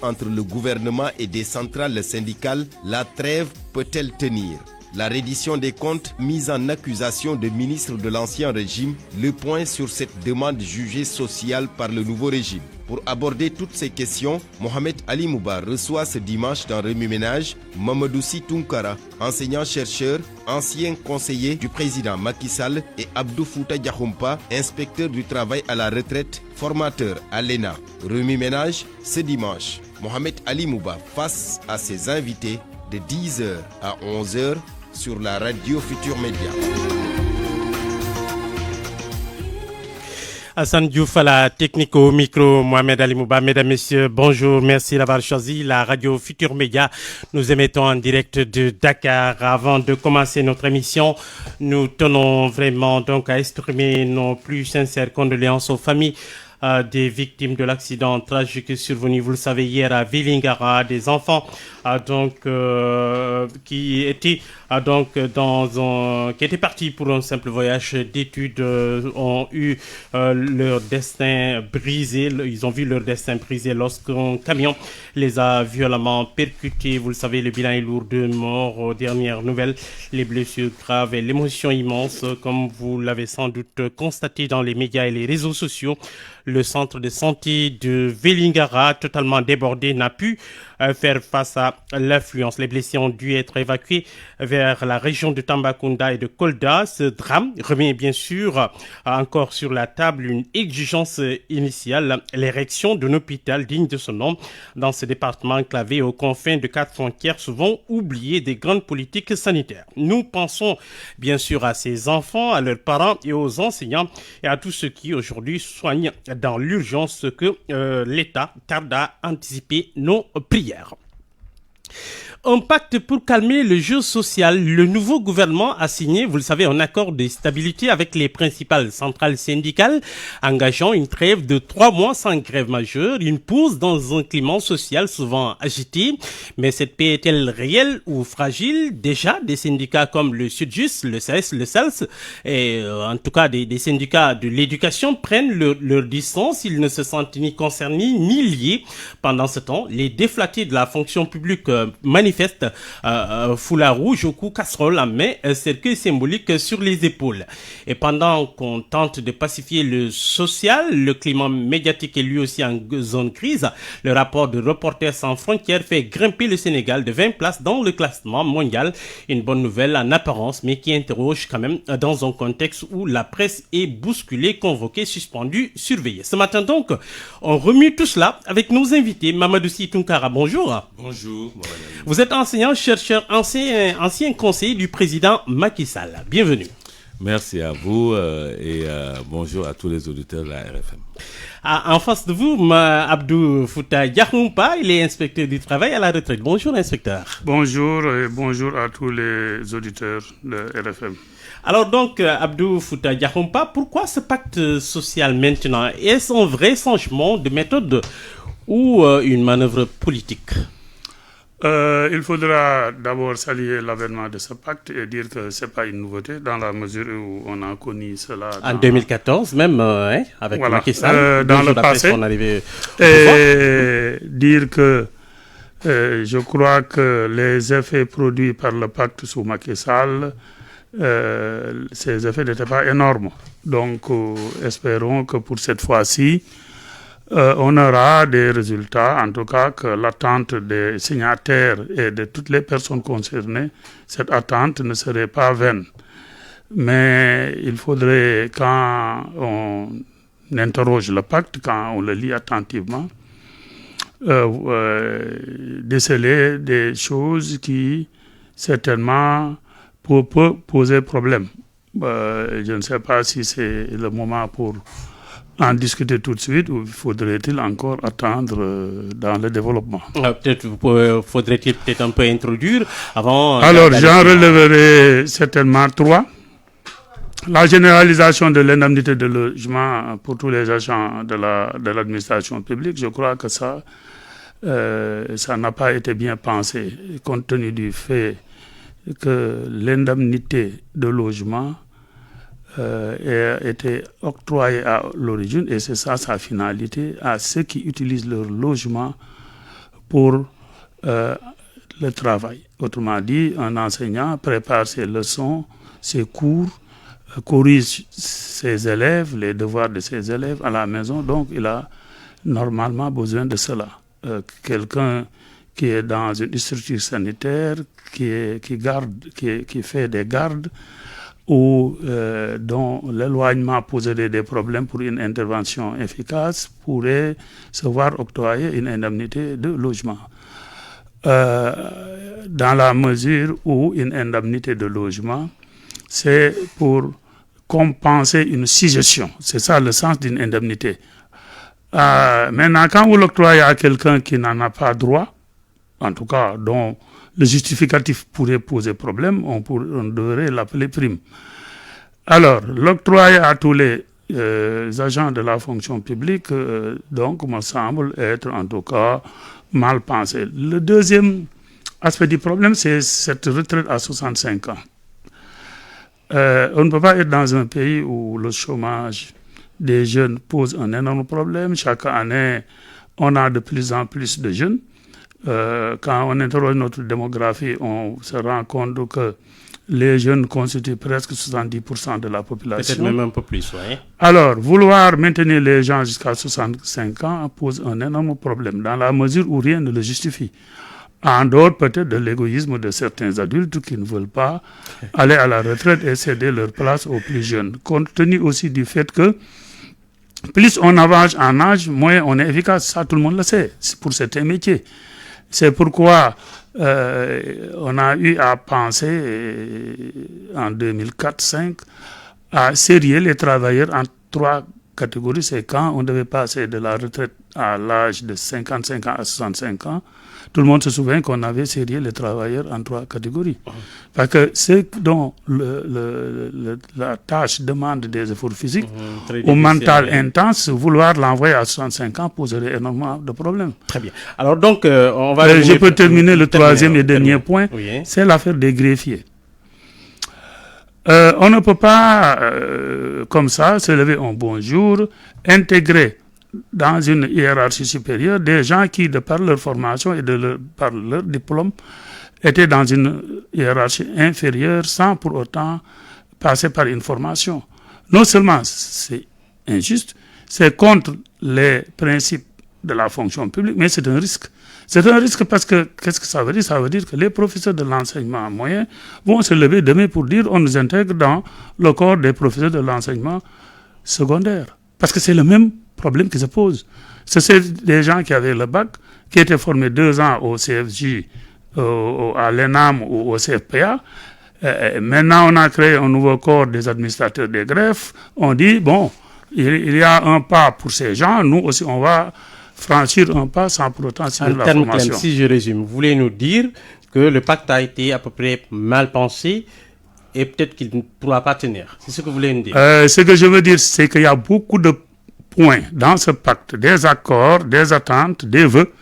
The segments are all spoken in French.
Entre le gouvernement et des centrales syndicales, la trêve peut-elle tenir? La reddition des comptes mise en accusation de ministres de l'ancien régime, le point sur cette demande jugée sociale par le nouveau régime. Pour aborder toutes ces questions, Mohamed Ali Mouba reçoit ce dimanche dans Remue Ménage Mamadou Sy Tounkara, enseignant-chercheur, ancien conseiller du président Macky Sall, et Abdou Fouta Diakhoumpa, inspecteur du travail à la retraite, formateur à l'ENA. Remue Ménage ce dimanche. Mohamed Ali Mouba face à ses invités de 10h à 11h sur la radio Futur Média. Hassan Diouf à la technique au micro, Mohamed Ali Mouba. Mesdames, Messieurs, bonjour, merci d'avoir choisi la radio Futur Média. Nous émettons en direct de Dakar. Avant de commencer notre émission, nous tenons vraiment donc à exprimer nos plus sincères condoléances aux familles des victimes de l'accident tragique survenu, vous le savez, hier à Vélingara. Des enfants qui étaient qui étaient partis pour un simple voyage d'études ont eu leur destin brisé. Ils ont vu leur destin brisé lorsqu'un camion les a violemment percutés. Vous le savez, le bilan est lourd, 2 morts aux dernières nouvelles, les blessures graves et l'émotion immense. Comme vous l'avez sans doute constaté dans les médias et les réseaux sociaux, le centre de santé de Vélingara, totalement débordé, n'a pu faire face à l'affluence. Les blessés ont dû être évacués vers la région de Tambacounda et de Kolda. Ce drame remet bien sûr encore sur la table une exigence initiale, l'érection d'un hôpital digne de ce nom dans ce département enclavé aux confins de 4 frontières, souvent oublié des grandes politiques sanitaires. Nous pensons bien sûr à ces enfants, à leurs parents et aux enseignants et à tous ceux qui aujourd'hui soignent dans l'urgence, ce que l'État tarde à anticiper nos prières. Un pacte pour calmer le jeu social. Le nouveau gouvernement a signé, vous le savez, un accord de stabilité avec les principales centrales syndicales, engageant une trêve de 3 mois sans grève majeure, une pause dans un climat social souvent agité. Mais cette paix est-elle réelle ou fragile? Déjà, des syndicats comme le Sudjust, le CS, le SALS, et en tout cas des syndicats de l'éducation prennent leur distance. Ils ne se sentent ni concernés ni liés. Pendant ce temps, les déflatés de la fonction publique manifeste foulard rouge au cou, casserole en main, cercueil symbolique sur les épaules. Et pendant qu'on tente de pacifier le social, le climat médiatique est lui aussi en zone grise. Le rapport de Reporters sans frontières fait grimper le Sénégal de 20 places dans le classement mondial. Une bonne nouvelle en apparence, mais qui interroge quand même dans un contexte où la presse est bousculée, convoquée, suspendue, surveillée. Ce matin donc, on remue tout cela avec nos invités. Mamadou Sy Tounkara, bonjour. Bonjour. Vous êtes enseignant, chercheur, ancien conseiller du président Macky Sall. Bienvenue. Merci à vous et bonjour à tous les auditeurs de la RFM. En face de vous, Abdou Fouta Diakhoumpa, il est inspecteur du travail à la retraite. Bonjour, inspecteur. Bonjour et bonjour à tous les auditeurs de RFM. Alors donc, Abdou Fouta Diakhoumpa, pourquoi ce pacte social maintenant? Est-ce un vrai changement de méthode ou une manœuvre politique? Il faudra d'abord saluer l'avènement de ce pacte et dire que ce n'est pas une nouveauté dans la mesure où on a connu cela. En 2014 même, avec Macky Sall, dans le passé. Et dire que je crois que les effets produits par le pacte sous Macky Sall, ces effets n'étaient pas énormes. Donc espérons que pour cette fois-ci, on aura des résultats, en tout cas que l'attente des signataires et de toutes les personnes concernées, cette attente ne serait pas vaine. Mais il faudrait, quand on interroge le pacte, quand on le lit attentivement, déceler des choses qui certainement peuvent poser problème. Je ne sais pas si c'est le moment pour en discuter tout de suite ou faudrait-il encore attendre dans le développement? Faudrait-il peut-être un peu introduire avant... Alors, j'en releverai certainement 3. La généralisation de l'indemnité de logement pour tous les agents de l'administration publique, je crois que ça n'a pas été bien pensé, compte tenu du fait que l'indemnité de logement a été octroyée à l'origine, et c'est ça sa finalité, à ceux qui utilisent leur logement pour le travail. Autrement dit, un enseignant prépare ses leçons, ses cours, corrige ses élèves, les devoirs de ses élèves à la maison, donc il a normalement besoin de cela. Quelqu'un qui est dans une structure sanitaire, qui fait des gardes, ou dont l'éloignement poserait des problèmes pour une intervention efficace, pourrait se voir octroyer une indemnité de logement. Dans la mesure où une indemnité de logement, c'est pour compenser une suggestion. C'est ça le sens d'une indemnité. Maintenant, quand vous l'octroyez à quelqu'un qui n'en a pas droit, en tout cas dont le justificatif pourrait poser problème, on devrait l'appeler prime. Alors, l'octroyer à tous les agents de la fonction publique, donc, me semble être en tout cas mal pensé. Le deuxième aspect du problème, c'est cette retraite à 65 ans. On ne peut pas être dans un pays où le chômage des jeunes pose un énorme problème. Chaque année, on a de plus en plus de jeunes. Quand on interroge notre démographie, on se rend compte que les jeunes constituent presque 70% de la population. Peut-être même un peu plus, oui. Alors, vouloir maintenir les gens jusqu'à 65 ans pose un énorme problème, dans la mesure où rien ne le justifie. En dehors peut-être de l'égoïsme de certains adultes qui ne veulent pas aller à la retraite et céder leur place aux plus jeunes. Compte tenu aussi du fait que plus on avance en âge, moins on est efficace. Ça, tout le monde le sait, c'est pour certains métiers. C'est pourquoi on a eu à penser en 2004-2005 à sérier les travailleurs en 3 catégories. C'est quand on devait passer de la retraite à l'âge de 55 ans à 65 ans. Tout le monde se souvient qu'on avait sérié les travailleurs en 3 catégories. Parce que ce dont la tâche demande des efforts physiques ou mental intense, vouloir l'envoyer à 65 ans poserait énormément de problèmes. Très bien. Alors donc, on va... Je peux terminer le troisième et dernier point, oui. C'est l'affaire des greffiers. On ne peut pas, comme ça, se lever un bon jour, intégrer dans une hiérarchie supérieure des gens qui, de par leur formation et par leur diplôme, étaient dans une hiérarchie inférieure sans pour autant passer par une formation. Non seulement c'est injuste, c'est contre les principes de la fonction publique, mais c'est un risque. C'est un risque parce que, qu'est-ce que ça veut dire? Ça veut dire que les professeurs de l'enseignement moyen vont se lever demain pour dire on nous intègre dans le corps des professeurs de l'enseignement secondaire. Parce que c'est le même problème qui se pose. C'est des gens qui avaient le bac, qui étaient formés 2 ans au CFJ, à l'ENAM ou au CFPA. Maintenant, on a créé un nouveau corps des administrateurs des greffes. On dit, bon, il y a un pas pour ces gens, nous aussi, on va franchir un pas sans pour autant suivre la formation. Si je résume, vous voulez nous dire que le pacte a été à peu près mal pensé et peut-être qu'il ne pourra pas tenir. C'est ce que vous voulez nous dire? Ce que je veux dire, c'est qu'il y a beaucoup de points dans ce pacte, des accords, des attentes, des vœux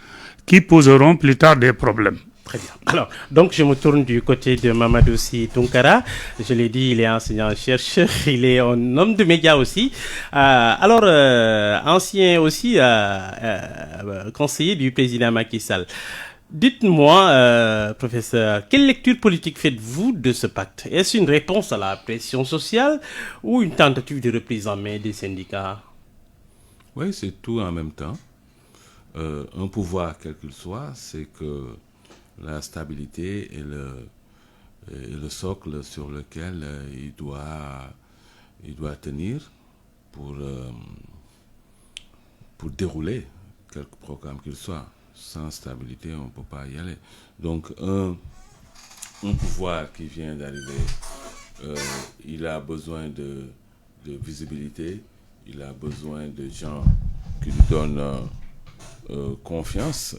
qui poseront plus tard des problèmes. Très bien. Alors, donc je me tourne du côté de Mamadou Sy Tounkara. Je l'ai dit, il est enseignant-chercheur, il est un homme de médias aussi. Ancien aussi conseiller du président Macky Sall. Dites-moi, professeur, quelle lecture politique faites-vous de ce pacte? Est-ce une réponse à la pression sociale ou une tentative de reprise en main des syndicats? Oui, c'est tout en même temps. Un pouvoir, quel qu'il soit, c'est que la stabilité est le socle sur lequel il doit tenir pour quelque programme qu'il soit. Sans stabilité, on ne peut pas y aller. Donc, un pouvoir qui vient d'arriver, il a besoin de visibilité, il a besoin de gens qui lui donnent confiance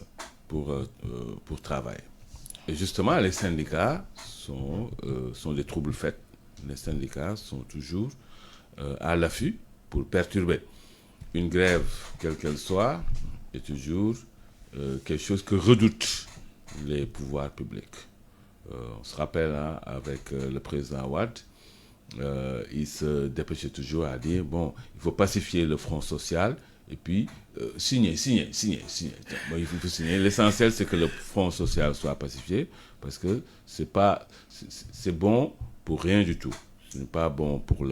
pour travailler. Et justement, les syndicats sont des troubles-faits. Les syndicats sont toujours à l'affût pour perturber. Une grève, quelle qu'elle soit, est toujours quelque chose que redoutent les pouvoirs publics. On se rappelle, avec le président Wade, il se dépêchait toujours à dire, bon, il faut pacifier le front social, et puis signer. Bon, il faut signer. L'essentiel, c'est que le front social soit pacifié, parce que c'est bon pour rien du tout. Ce n'est pas bon pour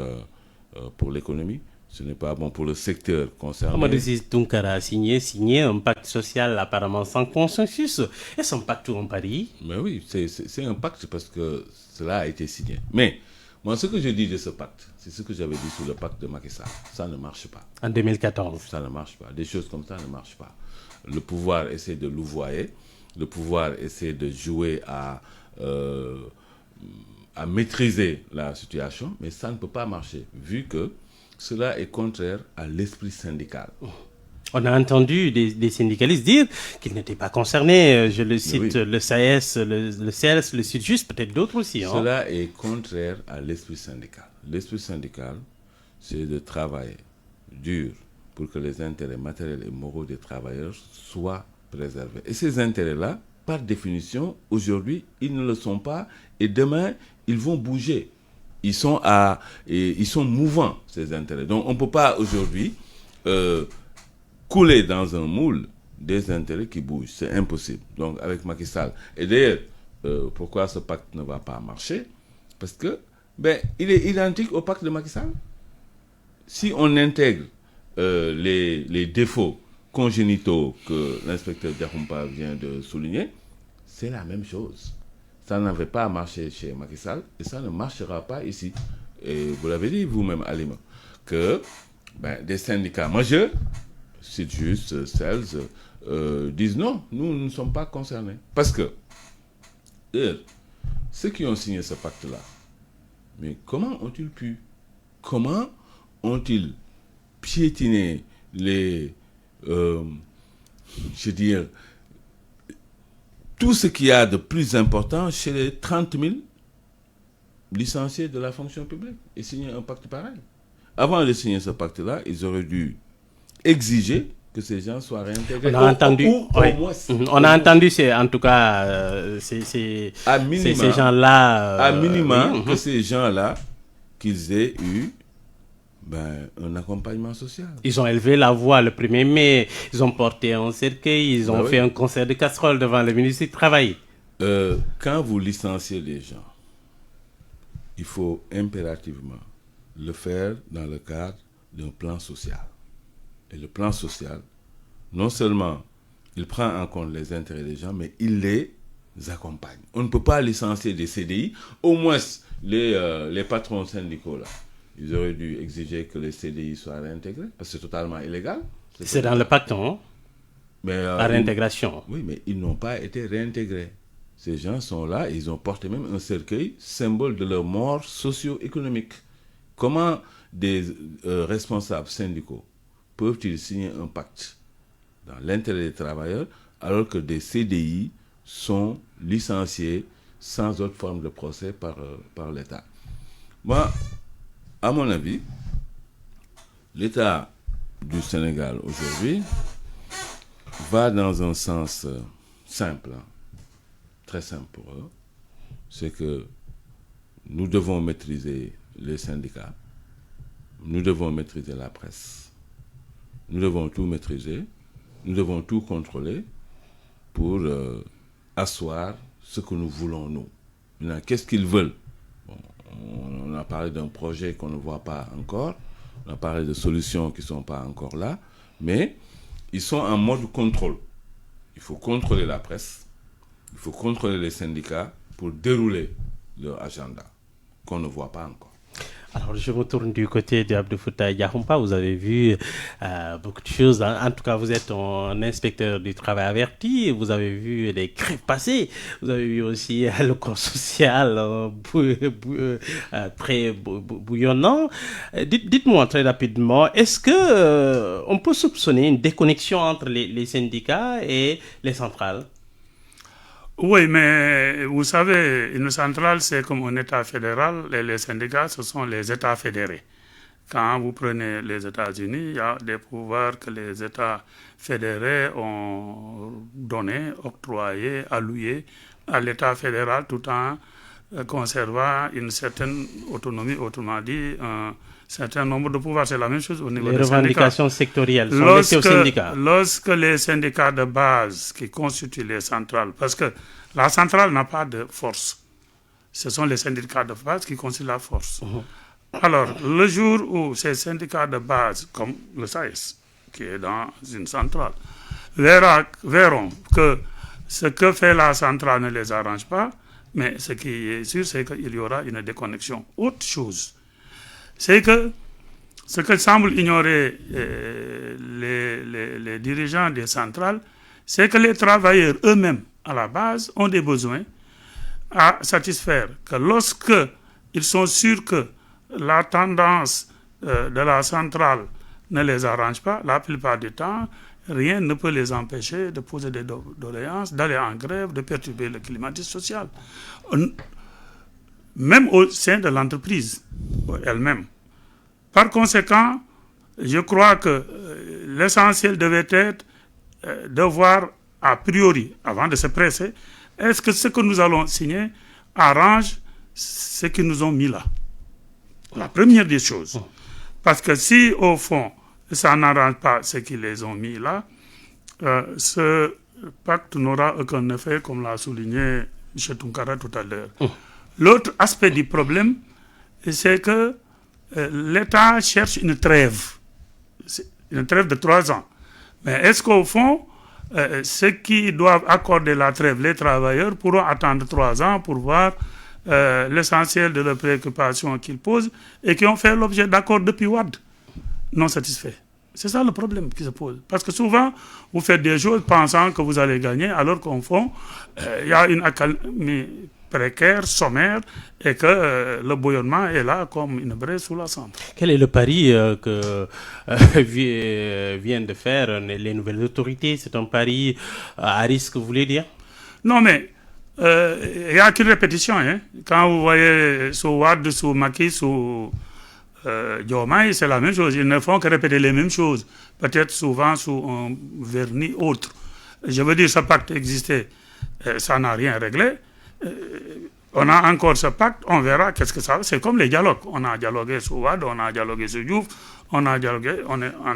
l'économie, ce n'est pas bon pour le secteur concerné. Amadou Ciss Tounkara a signé un pacte social apparemment sans consensus. Est-ce un pacte ou un pari? Mais oui, c'est un pacte parce que cela a été signé. Mais moi, ce que je dis de ce pacte, c'est ce que j'avais dit sur le pacte de Macky Sall. Ça ne marche pas. En 2014. Ça ne marche pas. Des choses comme ça ne marchent pas. Le pouvoir essaie de louvoyer. Le pouvoir essaie de jouer à maîtriser la situation, mais ça ne peut pas marcher, vu que cela est contraire à l'esprit syndical. On a entendu des syndicalistes dire qu'ils n'étaient pas concernés. Je le cite, oui. Le SAES, le CELS, le Sud-Just, peut-être d'autres aussi. Cela est contraire à l'esprit syndical. L'esprit syndical, c'est de travailler dur pour que les intérêts matériels et moraux des travailleurs soient préservés. Et ces intérêts-là, par définition, aujourd'hui, ils ne le sont pas. Et demain, ils vont bouger. Ils sont mouvants, ces intérêts. Donc, on ne peut pas aujourd'hui couler dans un moule des intérêts qui bougent. C'est impossible. Donc, avec Macky Sall. Et d'ailleurs, pourquoi ce pacte ne va pas marcher? Parce que, il est identique au pacte de Macky Sall. Si on intègre les défauts congénitaux que l'inspecteur Diakhoumpa vient de souligner, c'est la même chose. Ça n'avait pas marché chez Macky Sall et ça ne marchera pas ici. Et vous l'avez dit vous-même, Alima, que des syndicats majeurs, Sud-Just, CELS, disent non, nous ne sommes pas concernés. Parce que ceux qui ont signé ce pacte-là, mais comment ont-ils pu? Comment ont-ils piétiné tout ce qu'il y a de plus important chez les 30 000 licenciés de la fonction publique et signer un pacte pareil? Avant de signer ce pacte-là, ils auraient dû exiger que ces gens soient réintégrés. On a entendu, on a entendu, c'est en tout cas, c'est ces gens-là. À minima, que ces gens-là, qu'ils aient eu un accompagnement social. Ils ont élevé la voix le 1er mai, ils ont porté un cercueil, ils ont fait un concert de casseroles devant le ministre du Travail. Quand vous licenciez les gens, il faut impérativement le faire dans le cadre d'un plan social. Et le plan social, non seulement il prend en compte les intérêts des gens, mais il les accompagne. On ne peut pas licencier des CDI. Au moins, les patrons syndicaux, là, ils auraient dû exiger que les CDI soient réintégrés, parce que c'est totalement illégal. C'est dans le pacte, hein? La réintégration. Oui, mais ils n'ont pas été réintégrés. Ces gens sont là, et ils ont porté même un cercueil, symbole de leur mort socio-économique. Comment des responsables syndicaux peuvent-ils signer un pacte dans l'intérêt des travailleurs alors que des CDI sont licenciés sans autre forme de procès par l'État? Moi, à mon avis, l'État du Sénégal aujourd'hui va dans un sens simple, très simple pour eux. C'est que nous devons maîtriser les syndicats, nous devons maîtriser la presse, nous devons tout maîtriser, nous devons tout contrôler pour asseoir ce que nous voulons, nous. Maintenant, qu'est-ce qu'ils veulent? On a parlé d'un projet qu'on ne voit pas encore, on a parlé de solutions qui ne sont pas encore là, mais ils sont en mode contrôle. Il faut contrôler la presse, il faut contrôler les syndicats pour dérouler leur agenda, qu'on ne voit pas encore. Alors, je me tourne du côté d'Abdou Foutaye Diakhoumpa. Vous avez vu beaucoup de choses. En tout cas, vous êtes un inspecteur du travail averti. Vous avez vu des grèves passer. Vous avez vu aussi le corps social très bouillonnant. Dites-moi très rapidement, est-ce que on peut soupçonner une déconnexion entre les syndicats et les centrales? Oui, mais vous savez, une centrale, c'est comme un État fédéral, et les syndicats, ce sont les États fédérés. Quand vous prenez les États-Unis, il y a des pouvoirs que les États fédérés ont donnés, octroyés, alloués à l'État fédéral, tout en conservant une certaine autonomie, autrement dit, un certain nombre de pouvoirs. C'est la même chose au niveau des syndicats. Les revendications sectorielles sont laissées aux syndicats. Lorsque les syndicats de base qui constituent les centrales, parce que la centrale n'a pas de force, ce sont les syndicats de base qui constituent la force. Alors, le jour où ces syndicats de base, comme le SAES, qui est dans une centrale, verront que ce que fait la centrale ne les arrange pas, mais ce qui est sûr, c'est qu'il y aura une déconnexion. Autre chose, c'est que ce que semblent ignorer les dirigeants des centrales, c'est que les travailleurs eux-mêmes, à la base, ont des besoins à satisfaire. Que lorsque ils sont sûrs que la tendance de la centrale ne les arrange pas, la plupart du temps, rien ne peut les empêcher de poser des doléances, d'aller en grève, de perturber le climat social. Même au sein de l'entreprise elle-même. Par conséquent, je crois que l'essentiel devait être de voir a priori, avant de se presser, est-ce que ce que nous allons signer arrange ce qu'ils nous ont mis là. La première des choses. Parce que si, au fond, ça n'arrange pas ce qu'ils les ont mis là, ce pacte n'aura aucun effet, comme l'a souligné M. Tounkara tout à l'heure. L'autre aspect du problème, c'est que l'État cherche une trêve de 3 ans. Mais est-ce qu'au fond, ceux qui doivent accorder la trêve, les travailleurs, pourront attendre 3 ans pour voir l'essentiel de leurs préoccupations qu'ils posent et qui ont fait l'objet d'accords depuis Wade, non satisfaits. C'est ça le problème qui se pose. Parce que souvent, vous faites des choses pensant que vous allez gagner, alors qu'au fond, il y a une accalmie précaire, sommaire, et que le bouillonnement est là comme une braise sous la cendre. Quel est le pari que viennent de faire les nouvelles autorités? C'est un pari à risque, vous voulez dire? Non, mais il n'y a qu'une répétition. Hein. Quand vous voyez sous Wade, sous Macky, sous Diomaye, c'est la même chose. Ils ne font que répéter les mêmes choses, peut-être souvent sous un vernis autre. Je veux dire, ce pacte existait, ça n'a rien réglé. On a encore ce pacte, on verra qu'est-ce que ça va. C'est comme les dialogues. On a dialogué sous Wade, on a dialogué sous Diouf, on est en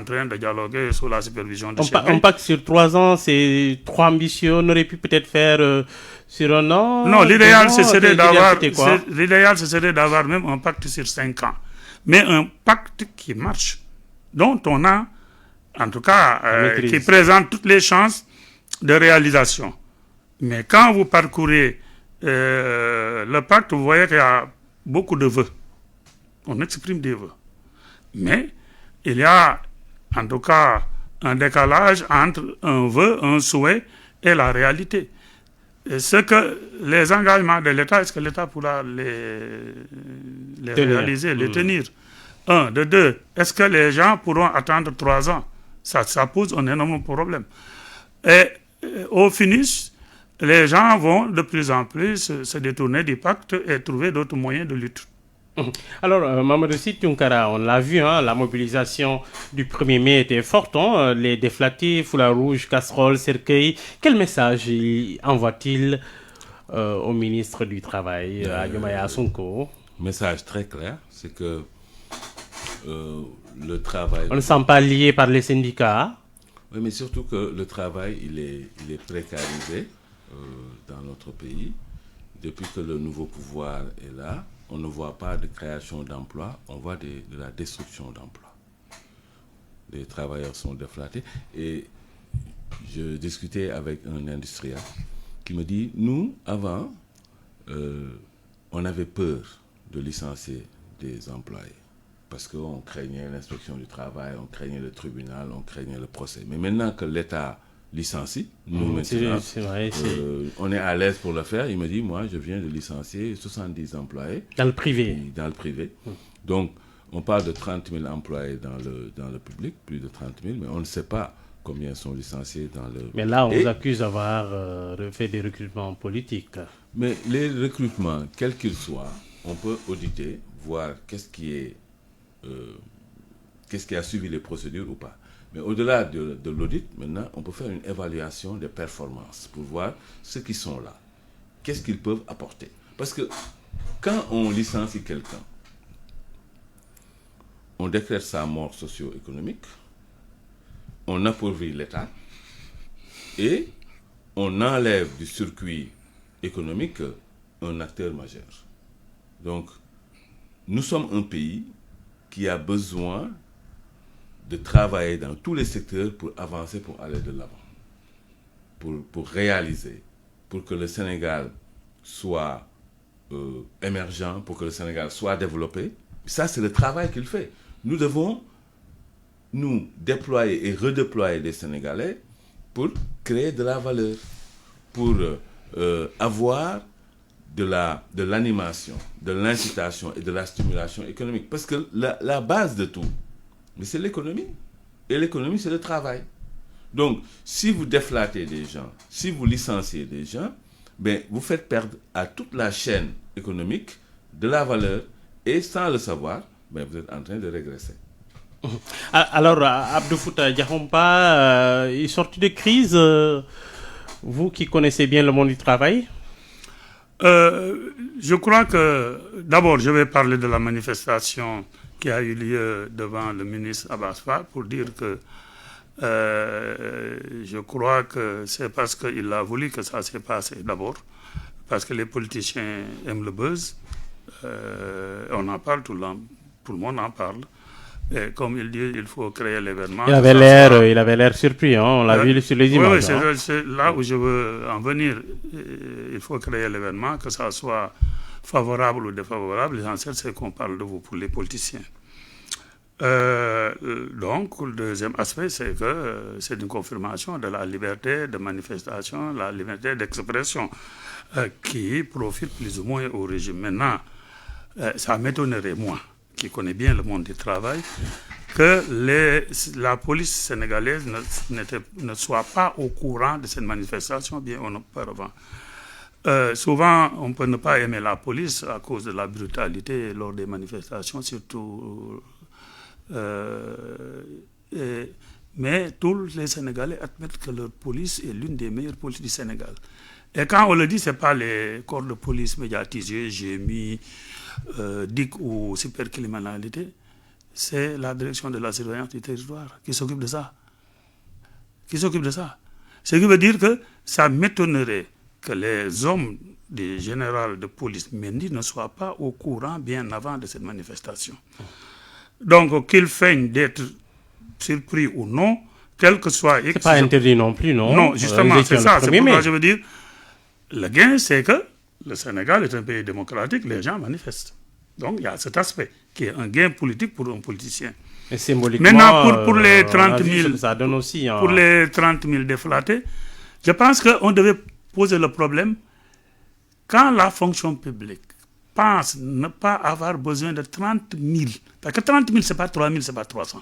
train de dialoguer sous la supervision de Un pacte sur 3 ans, c'est trop ambitieux. On aurait pu peut-être faire sur un an. Non, l'idéal, ce serait d'avoir même un pacte sur 5 ans. Mais un pacte qui marche, dont on a, en tout cas, qui présente toutes les chances de réalisation. Mais quand vous parcourez le pacte, vous voyez qu'il y a beaucoup de vœux. On exprime des vœux. Mais il y a, en tout cas, un décalage entre un vœu, un souhait et la réalité. Et les engagements de l'État, est-ce que l'État pourra les réaliser, les tenir? 1. De 2, est-ce que les gens pourront attendre 3 ans? Ça pose un énorme problème. Et au finish, les gens vont de plus en plus se détourner du pacte et trouver d'autres moyens de lutte. Alors, Mamadou Sy Tounkara, on l'a vu, hein, la mobilisation du 1er mai était forte. Hein, les déflatés, foulard rouge, casseroles, cercueils. Quel message envoie-t-il au ministre du Travail, à Diomaye Sonko? Message très clair, c'est que le travail... On ne sent pas lié par les syndicats. Oui, mais surtout que le travail, il est précarisé dans notre pays. Depuis que le nouveau pouvoir est là, on ne voit pas de création d'emplois, on voit de la destruction d'emplois. Les travailleurs sont déflatés. Et je discutais avec un industriel qui me dit, nous, avant, on avait peur de licencier des employés. Parce qu'on craignait l'inspection du travail, on craignait le tribunal, on craignait le procès. Mais maintenant que l'État licencie, nous maintenant, on est à l'aise pour le faire. Il me dit, moi, je viens de licencier 70 employés. Dans le privé. Dans le privé. Donc, on parle de 30 000 employés dans le public, plus de 30 000, mais on ne sait pas combien sont licenciés dans le... Mais là, on vous accuse d'avoir fait des recrutements politiques. Mais les recrutements, quels qu'ils soient, on peut auditer, voir qu'est-ce qui a suivi les procédures ou pas. Mais au-delà de l'audit, maintenant, on peut faire une évaluation des performances pour voir ceux qui sont là. Qu'est-ce qu'ils peuvent apporter? Parce que quand on licencie quelqu'un, on décrète sa mort socio-économique, on appauvrit l'État et on enlève du circuit économique un acteur majeur. Donc, nous sommes un pays qui a besoin de travailler dans tous les secteurs pour avancer, pour aller de l'avant, pour réaliser, pour que le Sénégal soit émergent, pour que le Sénégal soit développé. Ça, c'est le travail qu'il fait. Nous devons nous déployer et redéployer des Sénégalais pour créer de la valeur, pour avoir de l'animation, de l'incitation et de la stimulation économique. Parce que la base de tout, mais c'est l'économie. Et l'économie, c'est le travail. Donc, si vous déflatez des gens, si vous licenciez des gens, ben, vous faites perdre à toute la chaîne économique de la valeur et sans le savoir, ben, vous êtes en train de régresser. Alors, Abdou Fouta Diakhoumpa, sorti de crise, vous qui connaissez bien le monde du travail? Je crois que, d'abord, je vais parler de la manifestation qui a eu lieu devant le ministre Abass Fall pour dire que je crois que c'est parce qu'il a voulu que ça s'est passé, d'abord, parce que les politiciens aiment le buzz, on en parle, tout le monde en parle. Et comme il dit, il faut créer l'événement. Il avait l'air surpris, hein? On l'a vu sur les images. Oui, c'est là où je veux en venir. Il faut créer l'événement, que ça soit favorable ou défavorable. L'essentiel, c'est qu'on parle de vous pour les politiciens. Donc, le deuxième aspect, c'est que c'est une confirmation de la liberté de manifestation, la liberté d'expression, qui profite plus ou moins au régime. Maintenant, ça m'étonnerait, moi, qui connaît bien le monde du travail, que la police sénégalaise ne soit pas au courant de cette manifestation bien auparavant. Souvent, on peut ne pas aimer la police à cause de la brutalité lors des manifestations, surtout. Mais tous les Sénégalais admettent que leur police est l'une des meilleures polices du Sénégal. Et quand on le dit, ce n'est pas les corps de police médiatisés, GMI, DIC ou cybercriminalité, c'est la direction de la surveillance du territoire qui s'occupe de ça. Ce qui veut dire que ça m'étonnerait que les hommes du général de police Mendy ne soient pas au courant bien avant de cette manifestation. Donc, qu'ils feignent d'être surpris ou non, quel que soit... C'est pas interdit non plus, non? Non, justement, c'est ça. C'est pourquoi je veux dire, le gain, c'est que le Sénégal est un pays démocratique, les gens manifestent. Donc, il y a cet aspect qui est un gain politique pour un politicien. Et symboliquement, maintenant, pour les 30 000, ça donne aussi, pour les 30 000 déflatés, je pense qu'on devait poser le problème quand la fonction publique pense ne pas avoir besoin de 30 000, parce que 30 000, ce n'est pas 3 000, ce n'est pas 300.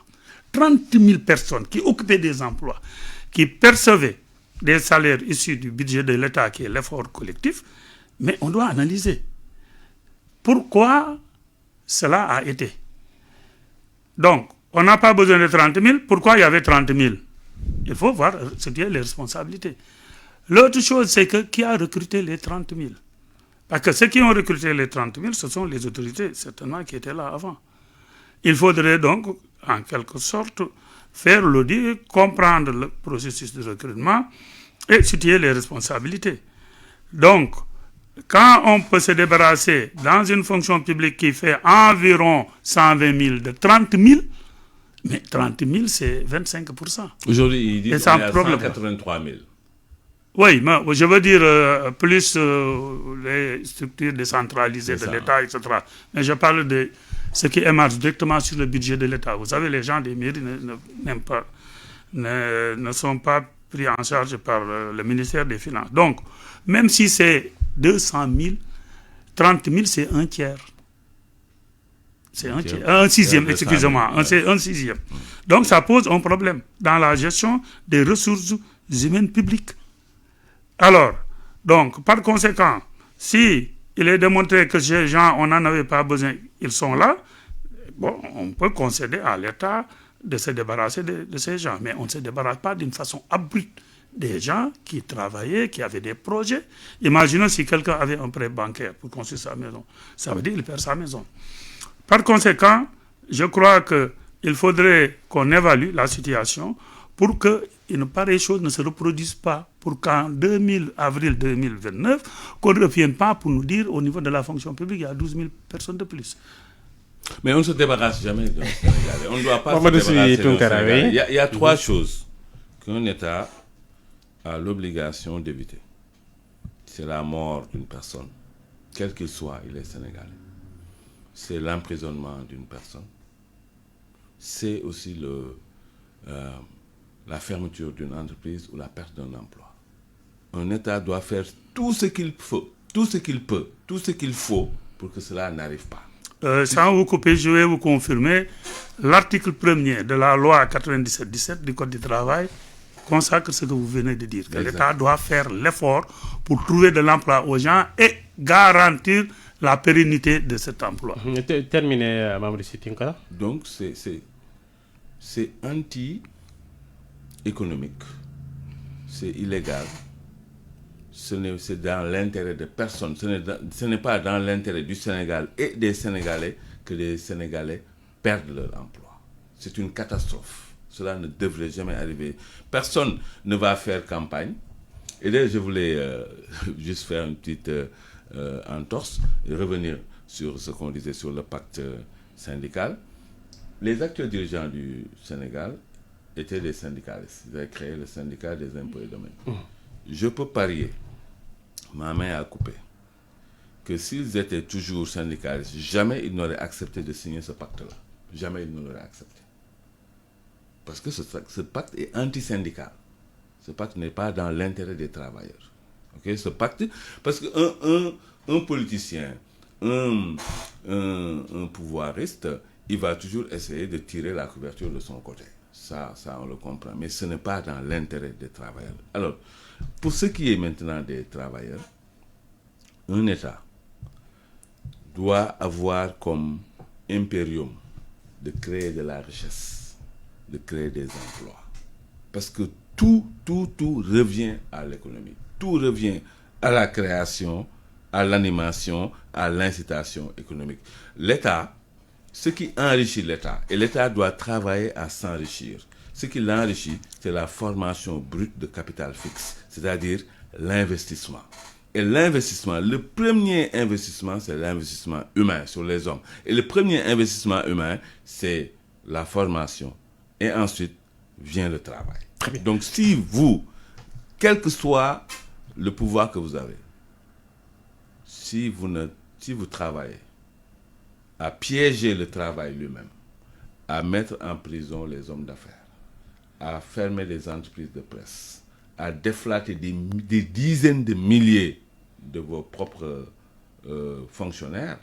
30 000 personnes qui occupaient des emplois, qui percevaient des salaires issus du budget de l'État, qui est l'effort collectif, mais on doit analyser pourquoi cela a été. Donc, on n'a pas besoin de 30 000, pourquoi il y avait 30 000? Il faut voir ce qui est les responsabilités. L'autre chose, c'est que qui a recruté les 30 000? Parce que ceux qui ont recruté les 30 000, ce sont les autorités, certainement, qui étaient là avant. Il faudrait donc, en quelque sorte, faire l'audit, comprendre le processus de recrutement et situer les responsabilités. Donc, quand on peut se débarrasser dans une fonction publique qui fait environ 120 000 de 30 000, mais 30 000, c'est 25%. Aujourd'hui, ils disent qu'on est à 183 000. Oui, mais je veux dire plus les structures décentralisées de l'État, etc. Mais je parle de ce qui émarge directement sur le budget de l'État. Vous savez, les gens des mairies ne sont pas pris en charge par le ministère des Finances. Donc, même si c'est 200 000, 30 000, c'est un tiers. C'est un sixième, excusez-moi, c'est un sixième. Donc, ça pose un problème dans la gestion des ressources humaines publiques. Alors, donc, par conséquent, si il est démontré que ces gens, on n'en avait pas besoin, ils sont là, bon, on peut concéder à l'État de se débarrasser de ces gens. Mais on ne se débarrasse pas d'une façon abrupte des gens qui travaillaient, qui avaient des projets. Imaginons si quelqu'un avait un prêt bancaire pour construire sa maison. Ça veut dire qu'il perd sa maison. Par conséquent, je crois qu'il faudrait qu'on évalue la situation pour qu'une pareille chose ne se reproduise pas, pour qu'en avril 2029, qu'on ne revienne pas pour nous dire au niveau de la fonction publique, il y a 12 000 personnes de plus. Mais on ne se débarrasse jamais d'un Sénégalais. On ne doit pas se débarrasser d'un Sénégalais. Il y a trois choses qu'un État a l'obligation d'éviter. C'est la mort d'une personne, quel qu'il soit, il est sénégalais. C'est l'emprisonnement d'une personne. C'est aussi la fermeture d'une entreprise ou la perte d'un emploi. Un État doit faire tout ce qu'il faut, tout ce qu'il peut, tout ce qu'il faut pour que cela n'arrive pas. Sans vous couper, je vais vous confirmer, l'article 1er de la loi 97-17 du Code du travail consacre ce que vous venez de dire, que l'État doit faire l'effort pour trouver de l'emploi aux gens et garantir la pérennité de cet emploi. Terminé, Mamadou Sitinkara. Donc, c'est anti-économique, c'est illégal, c'est dans l'intérêt de personne, ce n'est pas dans l'intérêt du Sénégal et des Sénégalais que les Sénégalais perdent leur emploi. C'est une catastrophe. Cela ne devrait jamais arriver. Personne ne va faire campagne. Et là, je voulais juste faire une petite entorse et revenir sur ce qu'on disait sur le pacte syndical. Les actuels dirigeants du Sénégal étaient des syndicalistes. Ils avaient créé le syndicat des impôts et domaines. Je peux parier, ma main à couper, que s'ils étaient toujours syndicalistes, jamais ils n'auraient accepté de signer ce pacte-là. Jamais ils ne l'auraient accepté. Parce que ce pacte est anti-syndical. Ce pacte n'est pas dans l'intérêt des travailleurs. Okay? Ce pacte, parce qu'un politicien, un pouvoiriste, il va toujours essayer de tirer la couverture de son côté. Ça, on le comprend. Mais ce n'est pas dans l'intérêt des travailleurs. Alors, pour ce qui est maintenant des travailleurs, un État doit avoir comme impérium de créer de la richesse, de créer des emplois. Parce que tout revient à l'économie. Tout revient à la création, à l'animation, à l'incitation économique. L'État, ce qui enrichit l'État, et l'État doit travailler à s'enrichir. Ce qui l'enrichit, c'est la formation brute de capital fixe, c'est-à-dire l'investissement. Et l'investissement, le premier investissement, c'est l'investissement humain sur les hommes. Et le premier investissement humain, c'est la formation. Et ensuite, vient le travail. Donc, si vous, quel que soit le pouvoir que vous avez, si vous travaillez à piéger le travail lui-même, à mettre en prison les hommes d'affaires, à fermer les entreprises de presse, à déflater des dizaines de milliers de vos propres fonctionnaires,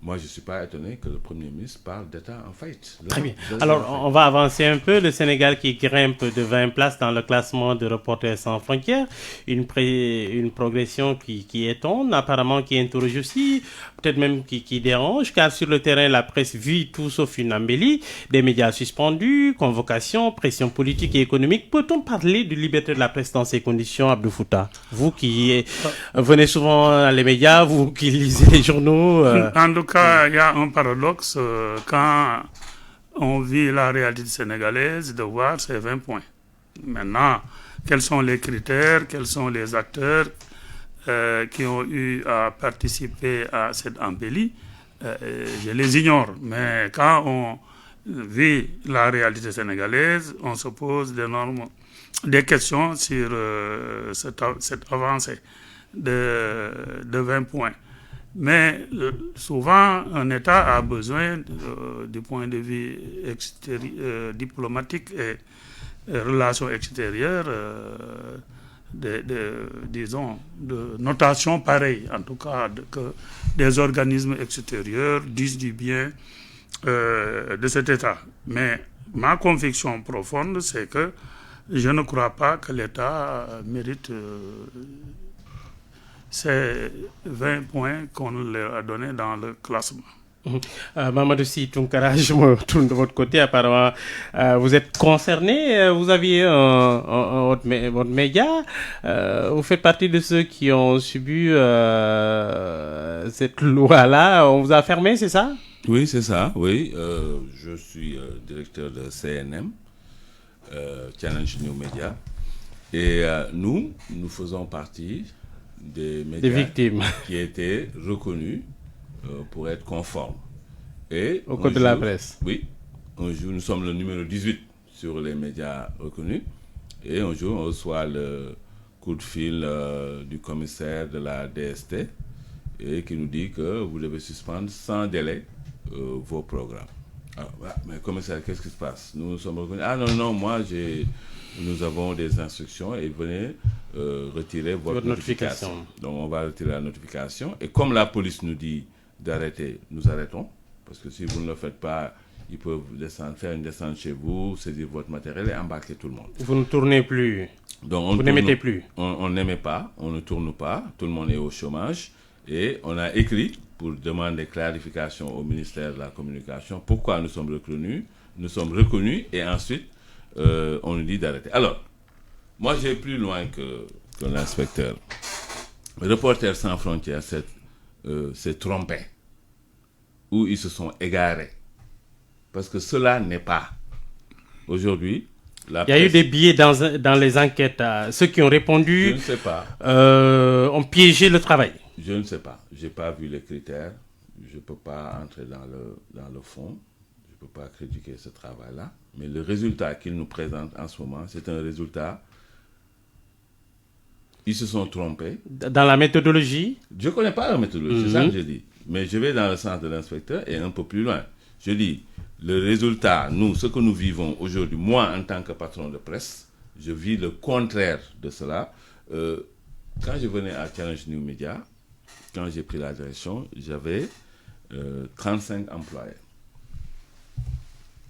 moi, je ne suis pas étonné que le Premier ministre parle d'État en faillite. Très bien. Alors, on va avancer un peu. Le Sénégal qui grimpe de 20 places dans le classement de Reporters sans frontières. Une progression qui étonne, apparemment qui interroge aussi, peut-être même qui dérange, car sur le terrain, la presse vit tout sauf une embellie. Des médias suspendus, convocations, pression politique et économique. Peut-on parler de liberté de la presse dans ces conditions, Abdou Fouta? Vous qui venez souvent dans les médias, vous qui lisez les journaux... En tout cas, il y a un paradoxe quand on vit la réalité sénégalaise de voir ces 20 points. Maintenant, quels sont les critères, quels sont les acteurs qui ont eu à participer à cette embellie, je les ignore. Mais quand on vit la réalité sénégalaise, on se pose des questions sur cette avancée de 20 points. Mais souvent, un État a besoin, du point de vue diplomatique et relations extérieures, disons, de notation pareille, en tout cas, que des organismes extérieurs disent du bien de cet État. Mais ma conviction profonde, c'est que je ne crois pas que l'État mérite... ces 20 points qu'on leur a donnés dans le classement. Mamadou Sy Tounkara, je me tourne de votre côté. Apparemment, vous êtes concerné. Vous aviez votre média. Vous faites partie de ceux qui ont subi cette loi-là. On vous a fermé, c'est ça? Oui, c'est ça. Oui, je suis directeur de CNM, Challenge New Media. Et nous faisons partie des médias victimes qui étaient reconnus pour être conformes. Et au code de la presse. Oui, un jour, nous sommes le numéro 18 sur les médias reconnus. Et un jour, on reçoit le coup de fil du commissaire de la DST et qui nous dit que vous devez suspendre sans délai vos programmes. Alors, mais commissaire, qu'est-ce qui se passe? Nous sommes reconnus. Ah non, nous avons des instructions et venez retirer votre notification. Donc on va retirer la notification. Et comme la police nous dit d'arrêter, nous arrêtons. Parce que si vous ne le faites pas, ils peuvent faire une descente chez vous, saisir votre matériel et embarquer tout le monde. Vous ne tournez plus. Donc, vous n'émettez plus. On n'émet pas, on ne tourne pas, tout le monde est au chômage. Et on a écrit pour demander clarification au ministère de la Communication pourquoi nous sommes reconnus et ensuite on nous dit d'arrêter. Alors, moi j'ai plus loin que l'inspecteur. Reporters sans frontières s'est trompé, ou ils se sont égarés. Parce que cela n'est pas. Aujourd'hui, il y a eu des biais dans les enquêtes. Ceux qui ont répondu je ne sais pas. Ont piégé le travail. Je ne sais pas. Je n'ai pas vu les critères. Je ne peux pas entrer dans le fond. Je ne peux pas critiquer ce travail-là. Mais le résultat qu'ils nous présentent en ce moment, c'est un résultat. Ils se sont trompés. Dans la méthodologie? Je ne connais pas la méthodologie, c'est ça que je dis. Mais je vais dans le sens de l'inspecteur et un peu plus loin. Je dis, le résultat, nous, ce que nous vivons aujourd'hui, moi en tant que patron de presse, je vis le contraire de cela. Quand je venais à Challenge New Media, quand j'ai pris la direction, j'avais 35 employés.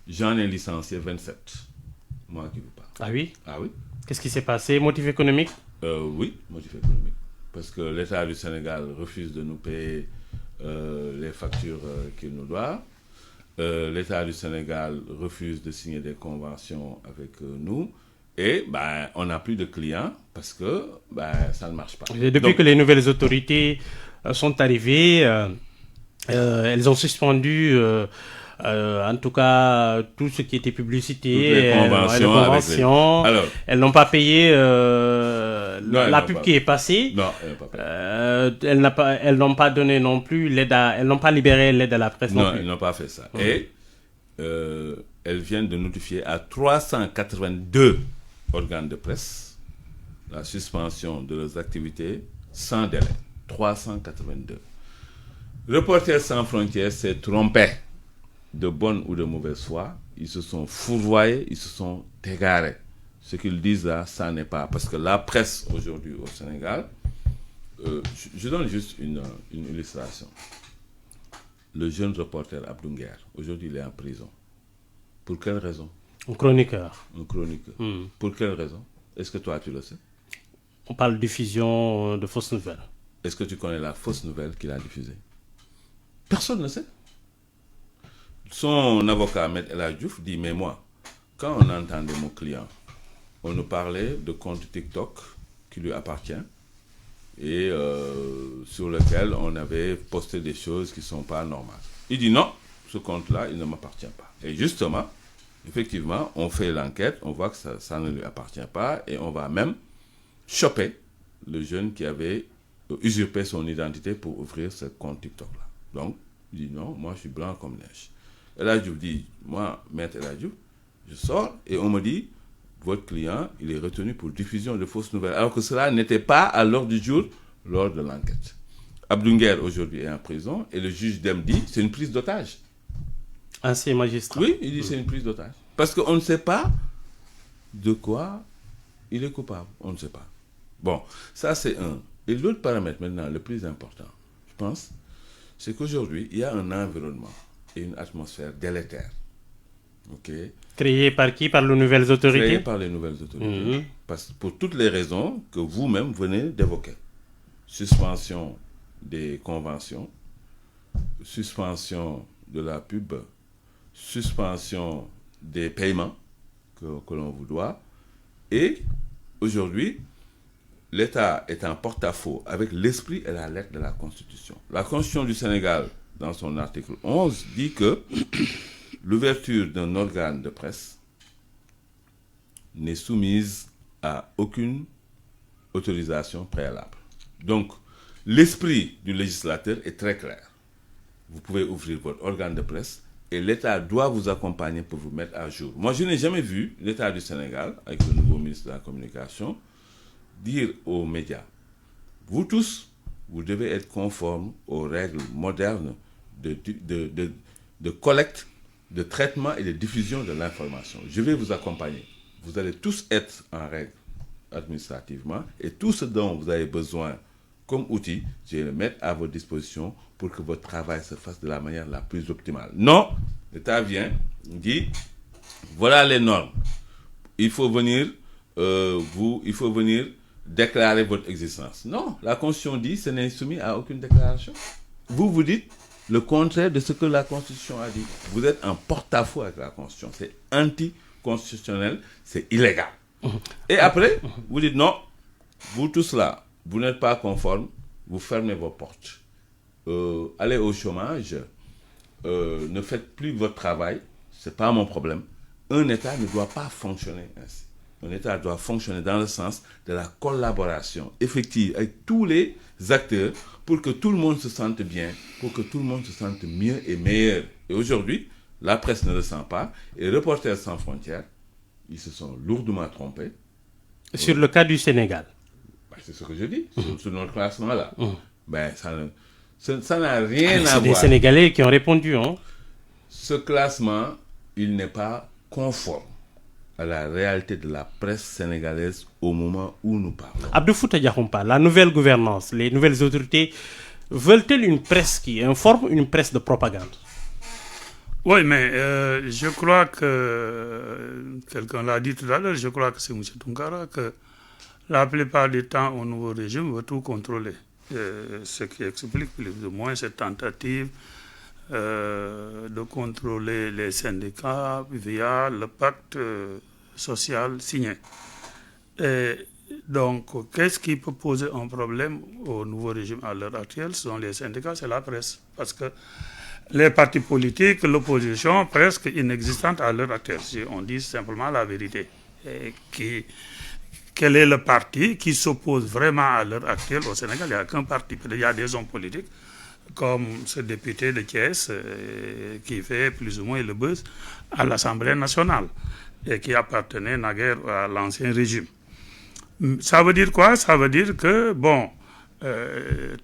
J'en ai licencié 27. Moi qui vous parle. Ah oui? Ah oui. Qu'est-ce qui s'est passé? Motif économique? Oui, motif économique. Parce que l'État du Sénégal refuse de nous payer les factures qu'il nous doit. L'État du Sénégal refuse de signer des conventions avec nous. Et on n'a plus de clients parce que ça ne marche pas. Et depuis que les nouvelles autorités sont arrivées, elles ont suspendu, en tout cas, tout ce qui était publicité, les conventions. Alors, elles n'ont pas payé la pub qui est passée. Non, elles n'ont pas payé. Elles n'ont pas donné non plus l'aide elles n'ont pas libéré l'aide à la presse non plus. Non, elles n'ont pas fait ça. Et elles viennent de notifier à 382 organes de presse la suspension de leurs activités sans délai. 382. Reporters sans frontières s'est trompé de bonne ou de mauvaise foi. Ils se sont fourvoyés, ils se sont égarés. Ce qu'ils disent là, ça n'est pas. Parce que la presse aujourd'hui au Sénégal, je donne juste une illustration. Le jeune reporter Abdou Nguer, aujourd'hui il est en prison. Pour quelle raison? Un chroniqueur. Un chroniqueur. Pour quelle raison? Est-ce que toi tu le sais? On parle de diffusion de fausses nouvelles. Est-ce que tu connais la fausse nouvelle qu'il a diffusée? Personne ne sait. Son avocat, M. El Hadj Diouf, dit, mais moi, quand on entendait mon client, on nous parlait de compte TikTok qui lui appartient et sur lequel on avait posté des choses qui ne sont pas normales. Il dit non, ce compte-là, il ne m'appartient pas. Et justement, effectivement, on fait l'enquête, on voit que ça ne lui appartient pas et on va même choper le jeune qui avait usurpé son identité pour ouvrir ce compte TikTok-là. Donc, il dit non, moi je suis blanc comme neige. El Hadj Diouf dit, moi, maître El Hadj Diouf, je sors et on me dit, votre client, il est retenu pour diffusion de fausses nouvelles. Alors que cela n'était pas à l'ordre du jour lors de l'enquête. Abdou Nguer aujourd'hui est en prison et le juge Dème dit, c'est une prise d'otage. Ancien magistrat. Oui, il dit c'est une prise d'otage. Parce qu'on ne sait pas de quoi il est coupable. On ne sait pas. Bon, ça c'est un. Et l'autre paramètre maintenant, le plus important, je pense, c'est qu'aujourd'hui, il y a un environnement et une atmosphère délétère. OK? Créé par qui? Par les nouvelles autorités? Créé par les nouvelles autorités. Parce que pour toutes les raisons que vous-même venez d'évoquer. Suspension des conventions, suspension de la pub, suspension des paiements que l'on vous doit. Et aujourd'hui, l'État est en porte-à-faux avec l'esprit et la lettre de la Constitution. La Constitution du Sénégal, dans son article 11, dit que l'ouverture d'un organe de presse n'est soumise à aucune autorisation préalable. Donc, l'esprit du législateur est très clair. Vous pouvez ouvrir votre organe de presse et l'État doit vous accompagner pour vous mettre à jour. Moi, je n'ai jamais vu l'État du Sénégal, avec le nouveau ministre de la Communication, dire aux médias, vous tous, vous devez être conformes aux règles modernes de collecte, de traitement et de diffusion de l'information. Je vais vous accompagner. Vous allez tous être en règle administrativement et tout ce dont vous avez besoin comme outil, je vais le mettre à votre disposition pour que votre travail se fasse de la manière la plus optimale. Non, l'État vient, dit, voilà les normes. Il faut venir déclarer votre existence. Non, la Constitution dit, ce n'est soumis à aucune déclaration. Vous dites le contraire de ce que la Constitution a dit. Vous êtes en porte-à-faux avec la Constitution. C'est anticonstitutionnel, c'est illégal. Et après, vous dites non, vous tous là, vous n'êtes pas conformes, vous fermez vos portes. Allez au chômage, ne faites plus votre travail, ce n'est pas mon problème. Un État ne doit pas fonctionner ainsi. Un État doit fonctionner dans le sens de la collaboration effective avec tous les acteurs pour que tout le monde se sente bien, pour que tout le monde se sente mieux et meilleur. Et aujourd'hui, la presse ne le sent pas et Reporters sans frontières, ils se sont lourdement trompés. Sur le cas du Sénégal. C'est ce que je dis, sur notre classement-là. Ça n'a rien à voir. C'est des Sénégalais qui ont répondu. Hein? Ce classement, il n'est pas conforme à la réalité de la presse sénégalaise au moment où nous parlons. Abdou Fouta Diakhoumpa, la nouvelle gouvernance, les nouvelles autorités, veulent-elles une presse qui informe ou une presse de propagande? Oui, mais je crois que, quelqu'un l'a dit tout à l'heure, je crois que c'est M. Tounkara, que la plupart du temps, au nouveau régime, veut tout contrôler. Ce qui explique plus ou moins cette tentative de contrôler les syndicats via le pacte social signé. Et donc, qu'est-ce qui peut poser un problème au nouveau régime à l'heure actuelle? Ce sont les syndicats, c'est la presse. Parce que les partis politiques, l'opposition presque inexistante à l'heure actuelle, si on dit simplement la vérité. Et quel est le parti qui s'oppose vraiment à l'heure actuelle au Sénégal? Il n'y a qu'un parti. Il y a des hommes politiques, comme ce député de Thiès, qui fait plus ou moins le buzz à l'Assemblée nationale et qui appartenait naguère à l'ancien régime. Ça veut dire quoi? Ça veut dire que, bon,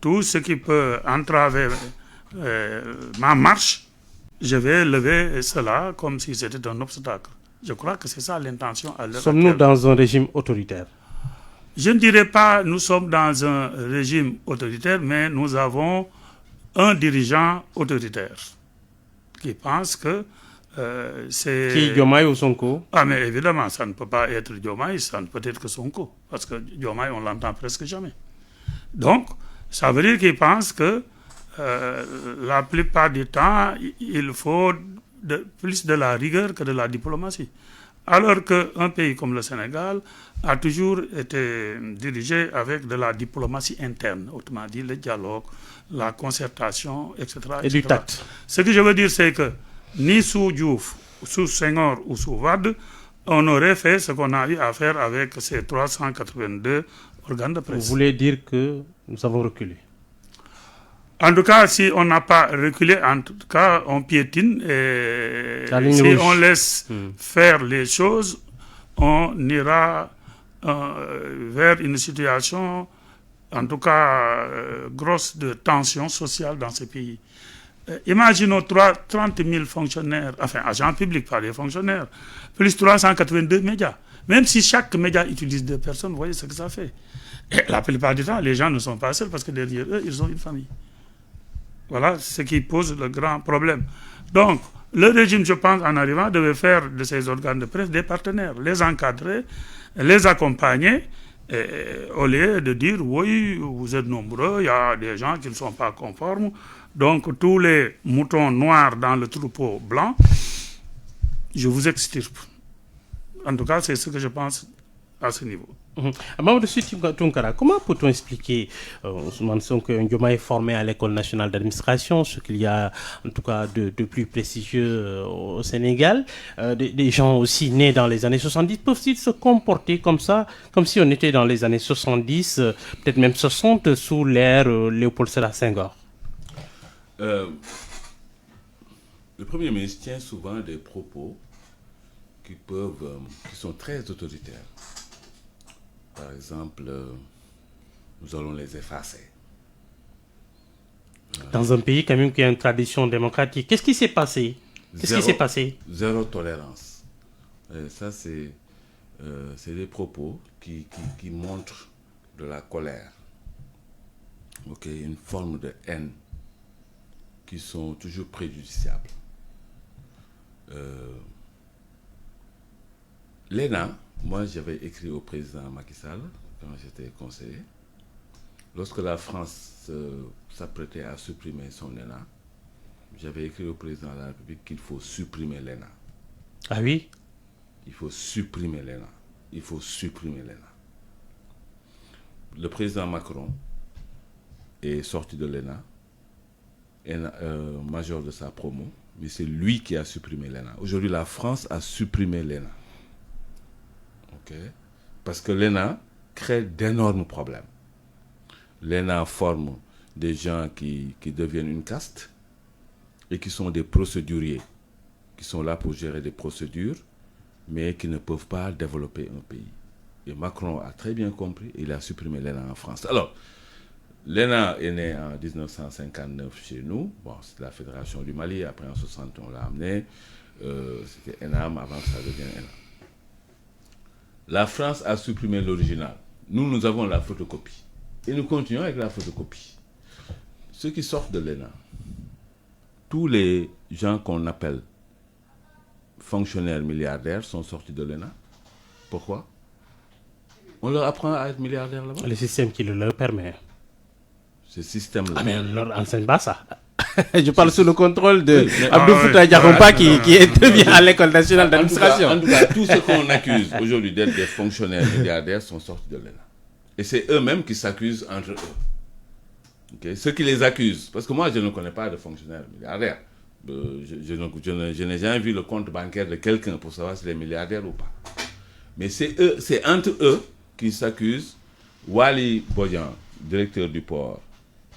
tout ce qui peut entraver ma marche, je vais lever cela comme si c'était un obstacle. Je crois que c'est ça l'intention à l'heure actuelle. Sommes-nous dans un régime autoritaire? Je ne dirais pas nous sommes dans un régime autoritaire, mais nous avons un dirigeant autoritaire qui pense que c'est... Qui, Diomaye ou Sonko? Ah, mais évidemment, ça ne peut pas être Diomaye, ça ne peut être que Sonko, parce que Diomaye, on l'entend presque jamais. Donc, ça veut dire qu'il pense que la plupart du temps, il faut plus de la rigueur que de la diplomatie. Alors qu'un pays comme le Sénégal a toujours été dirigé avec de la diplomatie interne, autrement dit le dialogue, la concertation, etc. Et du tact. Ce que je veux dire, c'est que ni sous Diouf, sous Senghor ou sous Wade, on aurait fait ce qu'on a eu à faire avec ces 382 organes de presse. Vous voulez dire que nous avons reculé? En tout cas, si on n'a pas reculé, en tout cas, on piétine. Et si on laisse faire les choses, on ira vers une situation, en tout cas, grosse de tension sociale dans ce pays. Imaginons 30 000 fonctionnaires, enfin, agents publics, pas les fonctionnaires, plus 382 médias. Même si chaque média utilise 2 personnes, vous voyez ce que ça fait. Et la plupart du temps, les gens ne sont pas seuls parce que derrière eux, ils ont une famille. Voilà ce qui pose le grand problème. Donc, le régime, je pense, en arrivant, devait faire de ces organes de presse des partenaires, les encadrer, les accompagner Au lieu de dire, oui, vous êtes nombreux, il y a des gens qui ne sont pas conformes, donc tous les moutons noirs dans le troupeau blanc, je vous extirpe. En tout cas, c'est ce que je pense à ce niveau. Mamadou Sy Tounkara, comment peut-on expliquer Ousmane Sonko Ndioma est formé à l'École nationale d'administration, ce qu'il y a en tout cas de plus prestigieux au Sénégal, des gens aussi nés dans les années 70, peuvent-ils se comporter comme ça, comme si on était dans les années 70, peut-être même 60, sous l'ère Léopold Sédar Senghor? Le Premier ministre tient souvent des propos qui sont très autoritaires. Par exemple, nous allons les effacer. Dans un pays quand même qui a une tradition démocratique. Qu'est-ce qui s'est passé? Zéro tolérance. Ça, c'est des propos qui montrent de la colère. Une forme de haine qui sont toujours préjudiciables. L'ENA, moi j'avais écrit au président Macky Sall quand j'étais conseiller. Lorsque la France s'apprêtait à supprimer son ENA, j'avais écrit au président de la République qu'il faut supprimer l'ENA. Ah oui? Il faut supprimer l'ENA. Il faut supprimer l'ENA. Le président Macron est sorti de l'ENA, major de sa promo, mais c'est lui qui a supprimé l'ENA. Aujourd'hui, la France a supprimé l'ENA. Parce que l'ENA crée d'énormes problèmes. L'ENA forme des gens qui deviennent une caste et qui sont des procéduriers, qui sont là pour gérer des procédures, mais qui ne peuvent pas développer un pays. Et Macron a très bien compris, il a supprimé l'ENA en France. Alors, l'ENA est né en 1959 chez nous. Bon, c'est la Fédération du Mali. Après, en 60, on l'a amené. C'était ENAM avant que ça devienne ENA. La France a supprimé l'original. Nous avons la photocopie. Et nous continuons avec la photocopie. Ceux qui sortent de l'ENA, tous les gens qu'on appelle fonctionnaires milliardaires sont sortis de l'ENA. Pourquoi? On leur apprend à être milliardaires là-bas. Le système qui le leur permet. Ce système-là. Ah mais on leur enseigne pas ça. Je parle sous le contrôle de Abdou Fouta Diakhoumpa qui intervient à l'École nationale d'administration. En tout cas, tous ceux qu'on accuse aujourd'hui d'être des fonctionnaires milliardaires sont sortis de l'ENA. Et c'est eux-mêmes qui s'accusent entre eux. Ceux qui les accusent, parce que moi je ne connais pas de fonctionnaires milliardaires. Je n'ai jamais vu le compte bancaire de quelqu'un pour savoir s'il est milliardaire ou pas. Mais c'est entre eux qui s'accusent. Wali Bodian, directeur du port,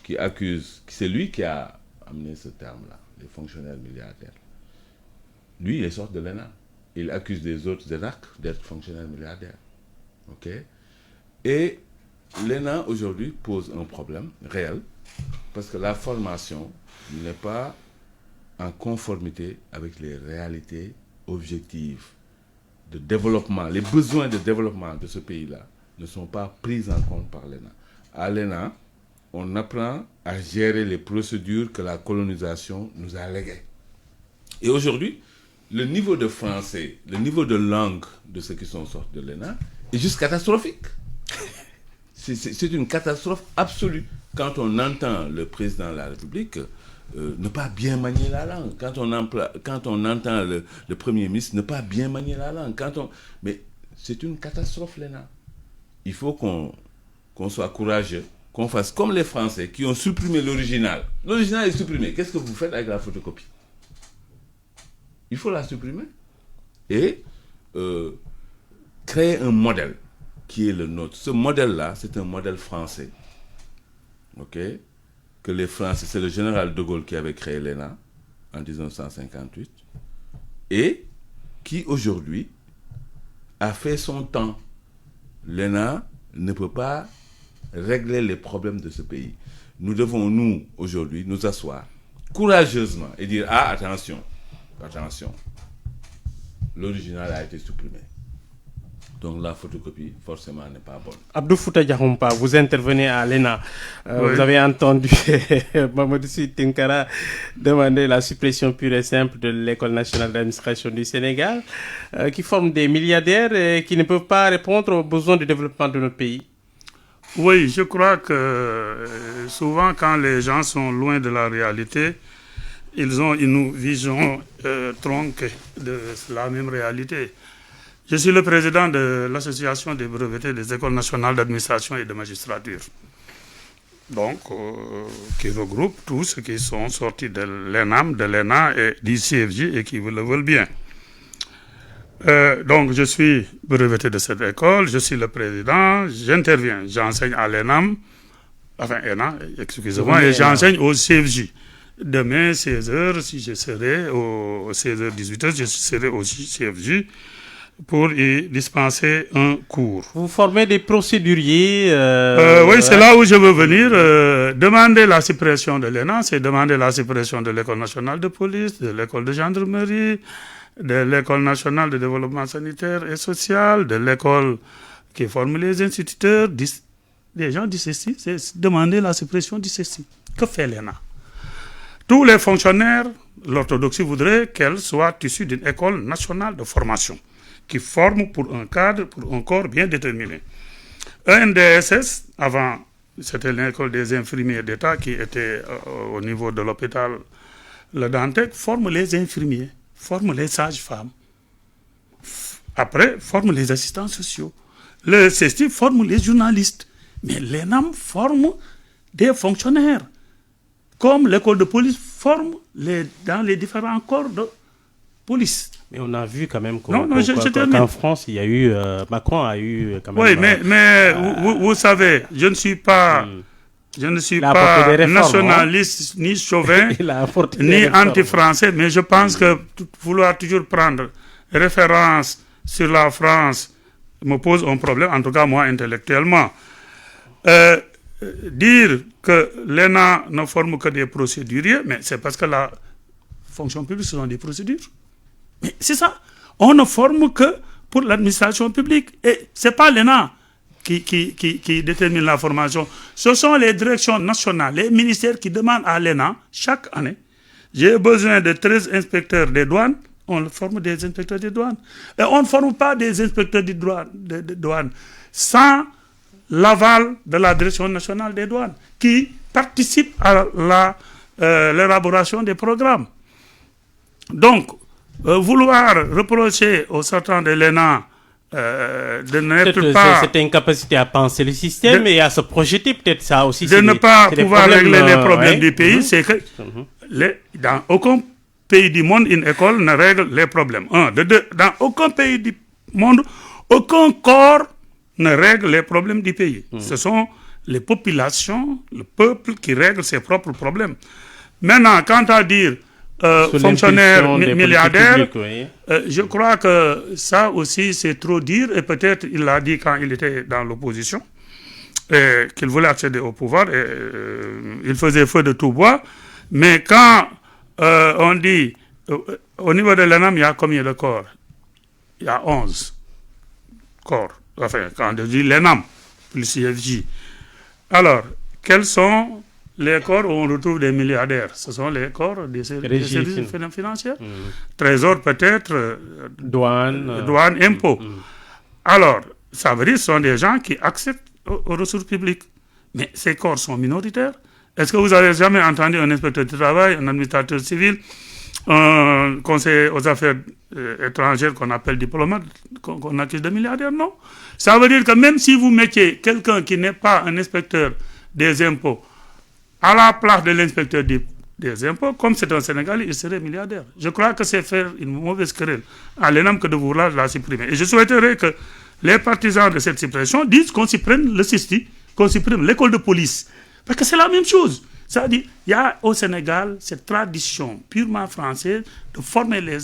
qui accuse, c'est lui qui a amené ce terme-là, les fonctionnaires milliardaires. Lui, il est sorti de l'ENA. Il accuse des autres ENAC d'être fonctionnaires milliardaires. Et l'ENA, aujourd'hui, pose un problème réel, parce que la formation n'est pas en conformité avec les réalités objectives de développement. Les besoins de développement de ce pays-là ne sont pas pris en compte par l'ENA. À l'ENA, on apprend à gérer les procédures que la colonisation nous a léguées. Et aujourd'hui, le niveau de français, le niveau de langue de ceux qui sont sortis de l'ENA est juste catastrophique. C'est une catastrophe absolue. Quand on entend le président de la République ne pas bien manier la langue, quand on entend le Premier ministre ne pas bien manier la langue, mais c'est une catastrophe, l'ENA. Il faut qu'on soit courageux, qu'on fasse comme les Français qui ont supprimé l'original. L'original est supprimé. Qu'est-ce que vous faites avec la photocopie? Il faut la supprimer et créer un modèle qui est le nôtre. Ce modèle-là, c'est un modèle français. Que les Français, c'est le général de Gaulle qui avait créé l'ENA en 1958 et qui aujourd'hui a fait son temps. L'ENA ne peut pas régler les problèmes de ce pays. Nous devons, nous, aujourd'hui, nous asseoir courageusement et dire, attention, l'original a été supprimé. Donc la photocopie, forcément, n'est pas bonne. Abdou Fouta Diakhoumpa, vous intervenez à l'ENA. Oui. Vous avez entendu Mamadou Sy Tinkara demander la suppression pure et simple de l'École nationale d'administration du Sénégal, qui forme des milliardaires et qui ne peuvent pas répondre aux besoins de développement de notre pays. Oui, je crois que souvent quand les gens sont loin de la réalité, ils ont une vision tronquée de la même réalité. Je suis le président de l'association des brevetés des écoles nationales d'administration et de magistrature. Donc, qui regroupe tous ceux qui sont sortis de l'ENAM, de l'ENA et du CFJ et qui le veulent bien. Donc, je suis breveté de cette école, je suis le président, j'interviens, j'enseigne à l'ENAM, enfin ENA, excusez-moi, et j'enseigne au CFJ. Demain, 16h, si je serai au 16h, 18h, je serai au CFJ pour y dispenser un cours. Vous formez des procéduriers. Oui, c'est là où je veux venir. Demander la suppression de l'ENA, c'est demander la suppression de l'École nationale de police, de l'École de gendarmerie, de l'École nationale de développement sanitaire et social, de l'école qui forme les instituteurs. Des gens disent ceci, c'est demander la suppression du ceci. Que fait l'ENA? Tous les fonctionnaires, l'orthodoxie voudrait qu'elle soit issue d'une école nationale de formation qui forme pour un cadre, pour un corps bien déterminé. ENDSS, avant, c'était l'école des infirmiers d'État qui était au niveau de l'hôpital Le Dantec, forme les infirmiers, forme les sages-femmes. Après, forme les assistants sociaux. Le CESTI forme les journalistes. Mais l'ENAM forme des fonctionnaires. Comme l'école de police forme dans les différents corps de police. Mais on a vu quand même qu'en France, il y a eu Macron a eu quand même. Oui, mais vous savez, je ne suis pas nationaliste, ni chauvin, ni anti-français, mais je pense que vouloir toujours prendre référence sur la France me pose un problème, en tout cas moi intellectuellement. Dire que l'ENA ne forme que des procéduriers, mais c'est parce que la fonction publique, ce sont des procédures. Mais c'est ça. On ne forme que pour l'administration publique. Et ce n'est pas l'ENA qui détermine la formation. Ce sont les directions nationales, les ministères qui demandent à l'ENA, chaque année, j'ai besoin de 13 inspecteurs des douanes, on forme des inspecteurs des douanes. Et on ne forme pas des inspecteurs des douanes sans l'aval de la direction nationale des douanes, qui participe à l'élaboration des programmes. Donc, vouloir reprocher aux sortants de l'ENA de n'être pas... Cette incapacité à penser le système et à se projeter, peut-être ça aussi. De ne pas pouvoir régler les problèmes du pays, c'est que dans aucun pays du monde, une école ne règle les problèmes. Dans aucun pays du monde, aucun corps ne règle les problèmes du pays. Ce sont les populations, le peuple qui règle ses propres problèmes. Maintenant, quant à dire fonctionnaires milliardaires, je crois que ça aussi c'est trop dire, et peut-être il l'a dit quand il était dans l'opposition, qu'il voulait accéder au pouvoir, et il faisait feu de tout bois. Mais quand on dit, au niveau de l'ENAM, il y a combien de corps? Il y a 11 corps. Enfin, quand on dit l'ENAM, plus CFJ. Alors, quels sont les corps où on retrouve des milliardaires? Ce sont les corps des services financiers. Trésor peut-être, douane, impôts. Alors, ça veut dire que ce sont des gens qui accèdent aux ressources publiques. Mais ces corps sont minoritaires. Est-ce que vous avez jamais entendu un inspecteur du travail, un administrateur civil, un conseiller aux affaires étrangères qu'on appelle diplomate, qu'on accuse de milliardaires? Non. Ça veut dire que même si vous mettiez quelqu'un qui n'est pas un inspecteur des impôts à la place de l'inspecteur des impôts, comme c'est un Sénégalais, il serait milliardaire. Je crois que c'est faire une mauvaise querelle à l'ENAM que de vouloir la supprimer. Et je souhaiterais que les partisans de cette suppression disent qu'on supprime le CESTI, qu'on supprime l'école de police. Parce que c'est la même chose. C'est-à-dire, il y a au Sénégal cette tradition purement française de former les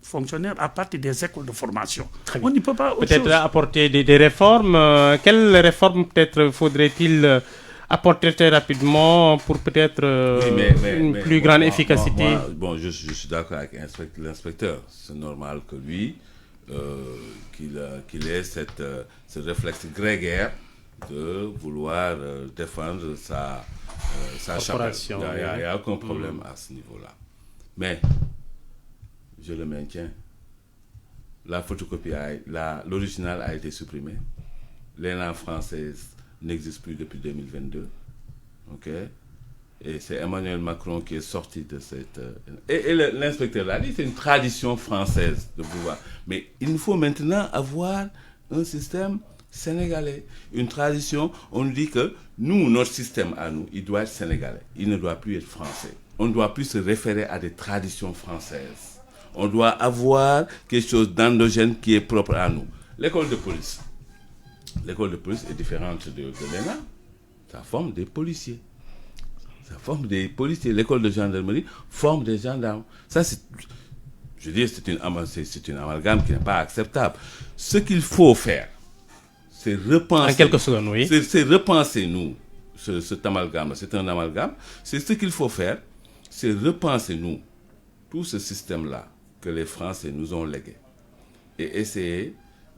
fonctionnaires à partir des écoles de formation. On n'y peut pas peut-être apporter des réformes. Quelles réformes peut-être faudrait-il apporter très rapidement pour peut-être une plus grande efficacité? Je suis d'accord avec l'inspecteur. C'est normal que lui qu'il ait ce réflexe grégaire de vouloir défendre sa chapelle. Il n'y a aucun problème à ce niveau-là. Mais, je le maintiens, la photocopie, l'original a été supprimé. Les langues françaises n'existent plus depuis 2022. OK? Et c'est Emmanuel Macron qui est sorti de cette... Et l'inspecteur l'a dit, c'est une tradition française de pouvoir. Mais il nous faut maintenant avoir un système sénégalais. Une tradition, on nous dit que nous, notre système à nous, il doit être sénégalais. Il ne doit plus être français. On ne doit plus se référer à des traditions françaises. On doit avoir quelque chose d'endogène qui est propre à nous. L'école de police. L'école de police est différente de l'ENA. Ça forme des policiers. Ça forme des policiers. L'école de gendarmerie forme des gendarmes. Ça, je veux dire, c'est une amalgame qui n'est pas acceptable. Ce qu'il faut faire, c'est repenser. En quelques secondes, oui. C'est repenser, nous, cet amalgame. C'est un amalgame. C'est ce qu'il faut faire, c'est repenser, nous, tout ce système-là que les Français nous ont légué. Et essayer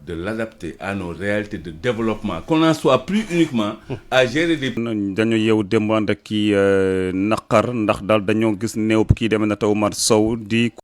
de l'adapter à nos réalités de développement, qu'on n'en soit plus uniquement à gérer des... dañu yeewu démb ànd ak kii naqar ndax daal dañoo gis néew kii demee na taw Omar Sow di